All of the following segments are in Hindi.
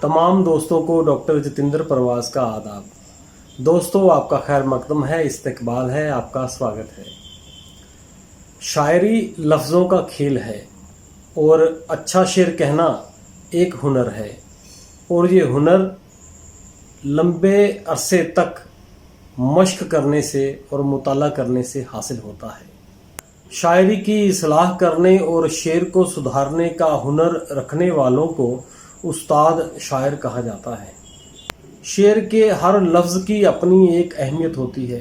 तमाम दोस्तों को डॉक्टर जतिंदर परवाज का आदाब। दोस्तों, आपका खैर मकदम है, इस्तकबाल है, आपका स्वागत है। शायरी लफ्ज़ों का खेल है और अच्छा शेर कहना एक हुनर है, और ये हुनर लंबे अरसे तक मश्क करने से और मुताला करने से हासिल होता है। शायरी की इस्लाह करने और शेर को सुधारने का हुनर रखने वालों को उस्ताद शायर कहा जाता है। शेर के हर लफ्ज़ की अपनी एक अहमियत होती है।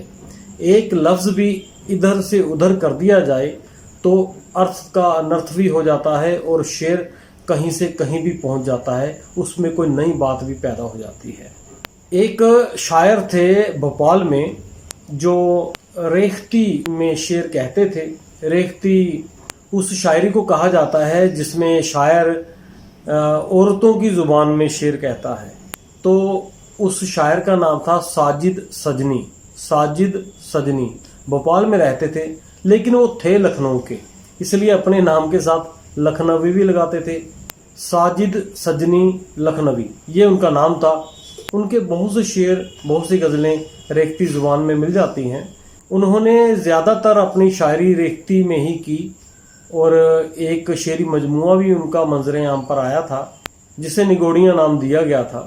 एक लफ्ज़ भी इधर से उधर कर दिया जाए तो अर्थ का अनर्थ भी हो जाता है और शेर कहीं से कहीं भी पहुंच जाता है, उसमें कोई नई बात भी पैदा हो जाती है। एक शायर थे भोपाल में जो रेख्ती में शेर कहते थे। रेख्ती उस शायरी को कहा जाता है जिसमें शायर औरतों की ज़ुबान में शेर कहता है। तो उस शायर का नाम था साजिद सजनी। साजिद सजनी भोपाल में रहते थे, लेकिन वो थे लखनऊ के, इसलिए अपने नाम के साथ लखनवी भी लगाते थे। साजिद सजनी लखनवी, ये उनका नाम था। उनके बहुत से शेर, बहुत सी गज़लें रेख्ती ज़ुबान में मिल जाती हैं। उन्होंने ज़्यादातर अपनी शायरी रेख्ती में ही की और एक शेरी मजमुआ भी उनका मंजरे आम पर आया था जिसे निगोड़ियाँ नाम दिया गया था।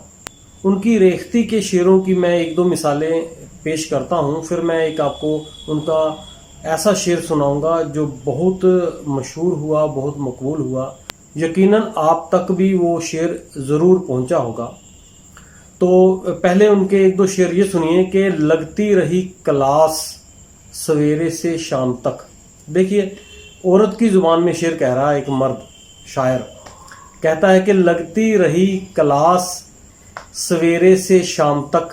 उनकी रेख्ती के शेरों की मैं एक दो मिसालें पेश करता हूँ, फिर मैं एक आपको उनका ऐसा शेर सुनाऊंगा जो बहुत मशहूर हुआ, बहुत मकबूल हुआ। यकीनन आप तक भी वो शेर ज़रूर पहुँचा होगा। तो पहले उनके एक दो शेर ये सुनिए कि लगती रही क्लास सवेरे से शाम तक। देखिए, औरत की ज़ुबान में शेर कह रहा है एक मर्द शायर, कहता है कि लगती रही क्लास सवेरे से शाम तक,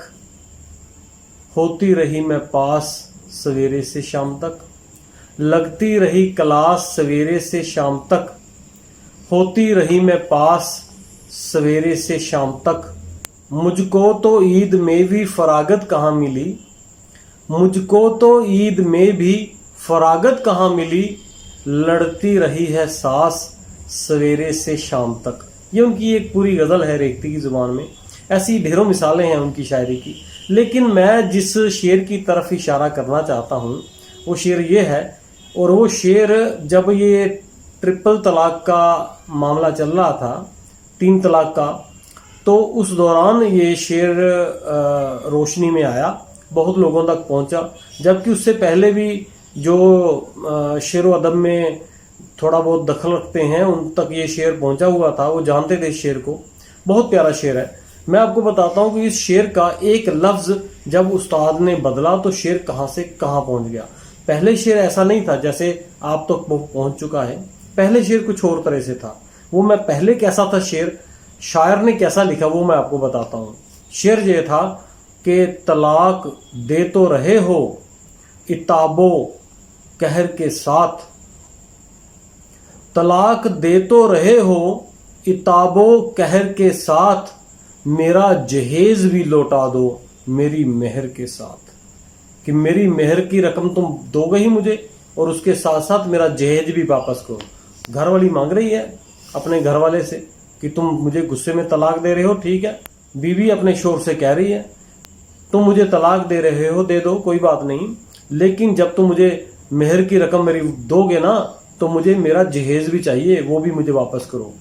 होती रही मैं पास सवेरे से शाम तक। लगती रही क्लास सवेरे से शाम तक, होती रही मैं पास सवेरे से शाम तक। मुझको तो ईद में भी फरागत कहाँ मिली, मुझको तो ईद में भी फरागत कहाँ मिली। लड़ती रही है सास सवेरे से शाम तक। ये उनकी एक पूरी गज़ल है रेख्ती की ज़ुबान में। ऐसी ढेरों मिसालें हैं उनकी शायरी की, लेकिन मैं जिस शेर की तरफ इशारा करना चाहता हूँ वो शेर ये है। और वो शेर जब ये ट्रिपल तलाक का मामला चल रहा था, 3 तलाक का, तो उस दौरान ये शेर रोशनी में आया, बहुत लोगों तक पहुँचा। जबकि उससे पहले भी जो शेर व अदब में थोड़ा बहुत दखल रखते हैं उन तक ये शेर पहुंचा हुआ था, वो जानते थे इस शेर को। बहुत प्यारा शेर है। मैं आपको बताता हूँ कि इस शेर का एक लफ्ज़ जब उस्ताद ने बदला तो शेर कहाँ से कहाँ पहुंच गया। पहले शेर ऐसा नहीं था जैसे आप तक पहुंच चुका है। पहले शेर कुछ और तरह से था। वो मैं पहले कैसा था शेर, शायर ने कैसा लिखा, वो मैं आपको बताता हूँ। शेर ये था कि तलाक दे तो रहे हो इताबो कहर के साथ, तलाक दे तो रहे हो इताबो कहर के साथ, मेरा जहेज भी लौटा दो मेरी मेहर के साथ। कि मेरी मेहर की रकम तुम दोगे ही मुझे और उसके साथ साथ मेरा जहेज भी वापस करो। घर वाली मांग रही है अपने घर वाले से कि तुम मुझे गुस्से में तलाक दे रहे हो, ठीक है। बीवी अपने शोर से कह रही है तुम मुझे तलाक दे रहे हो, दे दो, कोई बात नहीं, लेकिन जब तुम मुझे मेहर की रकम मेरी दोगे ना तो मुझे मेरा जहेज भी चाहिए, वो भी मुझे वापस करो।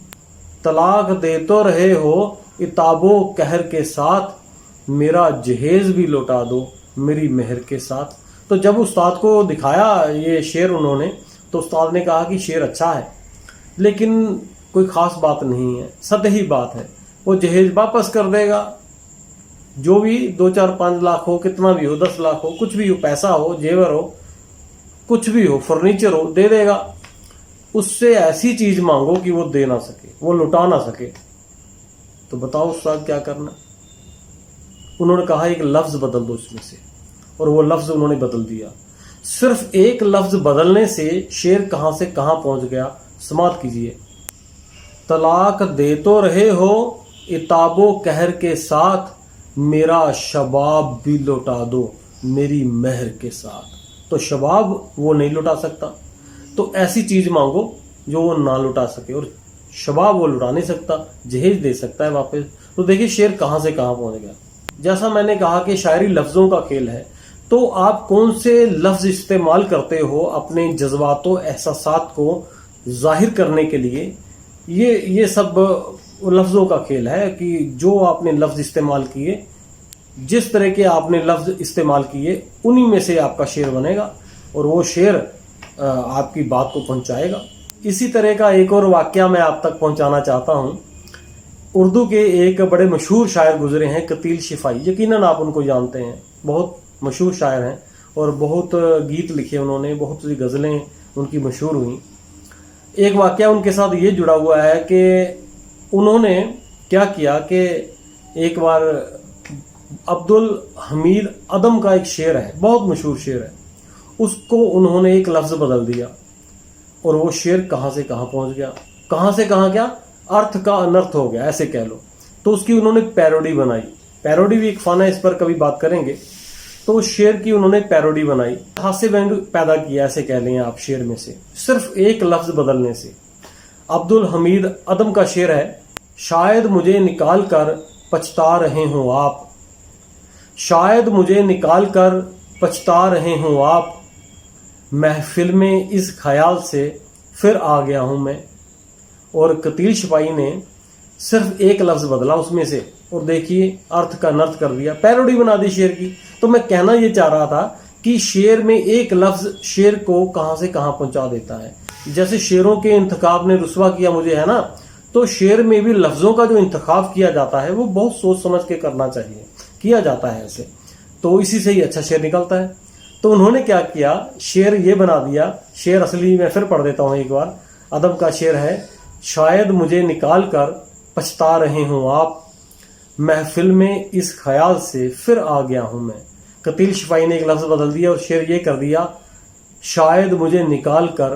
तलाक दे तो रहे हो इताबो कहर के साथ, मेरा जहेज भी लौटा दो मेरी मेहर के साथ। तो जब उस्ताद को दिखाया ये शेर उन्होंने, तो उस्ताद ने कहा कि शेर अच्छा है लेकिन कोई ख़ास बात नहीं है, सतही बात है। वो जहेज वापस कर देगा, जो भी 2, 4, 5 लाख हो, कितना भी हो, 10 लाख हो, कुछ भी हो, पैसा हो, जेवर हो, कुछ भी हो, फर्नीचर हो, दे देगा। उससे ऐसी चीज मांगो कि वो दे ना सके, वो लुटा ना सके। तो बताओ उस्ताद क्या करना। उन्होंने कहा एक लफ्ज बदल दो इसमें से, और वो लफ्ज उन्होंने बदल दिया। सिर्फ एक लफ्ज बदलने से शेर कहां से कहां पहुंच गया, समाप्त कीजिए। तलाक दे तो रहे हो इताबो कहर के साथ, मेरा शबाब भी लौटा दो मेरी मेहर के साथ। तो शबाब वो नहीं लुटा सकता, तो ऐसी चीज मांगो जो वो ना लुटा सके। और शबाब वो लुटा नहीं सकता, जहेज दे सकता है वापस। तो देखिए शेर कहाँ से कहाँ पहुंच गया। जैसा मैंने कहा कि शायरी लफ्जों का खेल है, तो आप कौन से लफ्ज इस्तेमाल करते हो अपने जज्बातों एहसासात को जाहिर करने के लिए, ये सब लफ्जों का खेल है कि जो आपने लफ्ज इस्तेमाल किए, जिस तरह के आपने लफ्ज इस्तेमाल किए, उन्हीं में से आपका शेर बनेगा और वो शेर आपकी बात को पहुंचाएगा। इसी तरह का एक और वाकया मैं आप तक पहुंचाना चाहता हूं। उर्दू के एक बड़े मशहूर शायर गुजरे हैं, कतील शिफाई। यकीनन आप उनको जानते हैं, बहुत मशहूर शायर हैं और बहुत गीत लिखे उन्होंने, बहुत सी गज़लें उनकी मशहूर हुई। एक वाकया उनके साथ ये जुड़ा हुआ है कि उन्होंने क्या किया कि एक बार अब्दुल हमीद अदम का एक शेर है, बहुत मशहूर शेर है, उसको उन्होंने एक लफ्ज़ बदल दिया और वो शेर कहाँ से कहाँ पहुँच गया। कहाँ से कहाँ क्या, अर्थ का अनर्थ हो गया, ऐसे कह लो। तो उसकी उन्होंने पैरोडी बनाई। पैरोडी भी एक फन है, इस पर कभी बात करेंगे। तो उस शेर की उन्होंने पैरोडी बनाई, हास्य व्यंग पैदा किया, ऐसे कह लें आप, शेर में से सिर्फ एक लफ्ज बदलने से। अब्दुल हमीद अदम का शेर है, शायद मुझे निकाल कर पछता रहे हो आप, शायद मुझे निकाल कर पछता रहे हो आप, महफिल में इस ख्याल से फिर आ गया हूं मैं। और कतील शिपाई ने सिर्फ एक लफ्ज बदला उसमें से और देखिए अर्थ का नर्थ कर दिया, पैरोडी बना दी शेर की। तो मैं कहना ये चाह रहा था कि शेर में एक लफ्ज शेर को कहां से कहां पहुंचा देता है। जैसे शेरों के इंतखाब ने रुस्वा किया मुझे, है ना, तो शेर में भी लफ्जों का जो इंतखाब किया जाता है वो बहुत सोच समझ के करना चाहिए, किया जाता है ऐसे, तो इसी से ही अच्छा शेर निकलता है। तो उन्होंने क्या किया, शेर ये बना दिया। शेर असली मैं फिर पढ़ देता हूं एक बार। अदम का शेर है, शायद मुझे निकाल कर पछता रहे हो आप, महफिल में इस ख्याल से फिर आ गया हूं मैं। कतील शिपाई ने एक लफ्ज बदल दिया और शेर ये कर दिया, शायद मुझे निकाल कर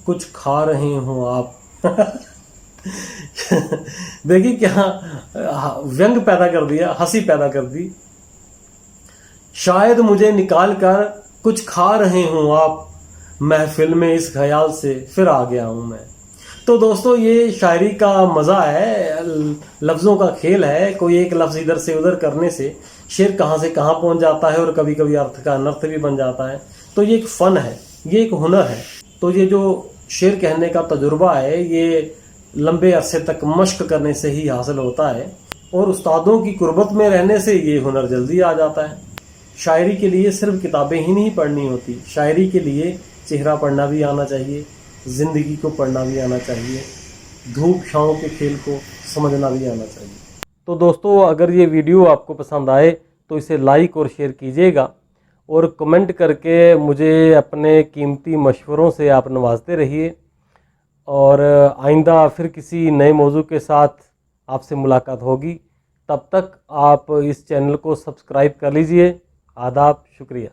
कुछ खा रहे हो आप। देखिए क्या व्यंग पैदा कर दिया, हंसी पैदा कर दी। शायद मुझे निकाल कर कुछ खा रहे हो आप, महफिल में इस ख्याल से फिर आ गया हूं मैं। तो दोस्तों ये शायरी का मज़ा है, लफ्ज़ों का खेल है। कोई एक लफ्ज़ इधर से उधर करने से शेर कहाँ से कहाँ पहुँच जाता है और कभी कभी अर्थ का अनर्थ भी बन जाता है। तो ये एक फ़न है, ये एक हुनर है। तो ये जो शेर कहने का तजुर्बा है, ये लंबे अरसे तक मश्क करने से ही हासिल होता है और उस्तादों की कुर्बत में रहने से ये हुनर जल्दी आ जाता है। शायरी के लिए सिर्फ किताबें ही नहीं पढ़नी होती, शायरी के लिए चेहरा पढ़ना भी आना चाहिए, ज़िंदगी को पढ़ना भी आना चाहिए, धूप छाँव के खेल को समझना भी आना चाहिए। तो दोस्तों अगर ये वीडियो आपको पसंद आए तो इसे लाइक और शेयर कीजिएगा और कमेंट करके मुझे अपने कीमती मशवरों से आप नवाजते रहिए। और आइंदा फिर किसी नए मौजू के साथ आपसे मुलाकात होगी। तब तक आप इस चैनल को सब्सक्राइब कर लीजिए। आदाब, शुक्रिया।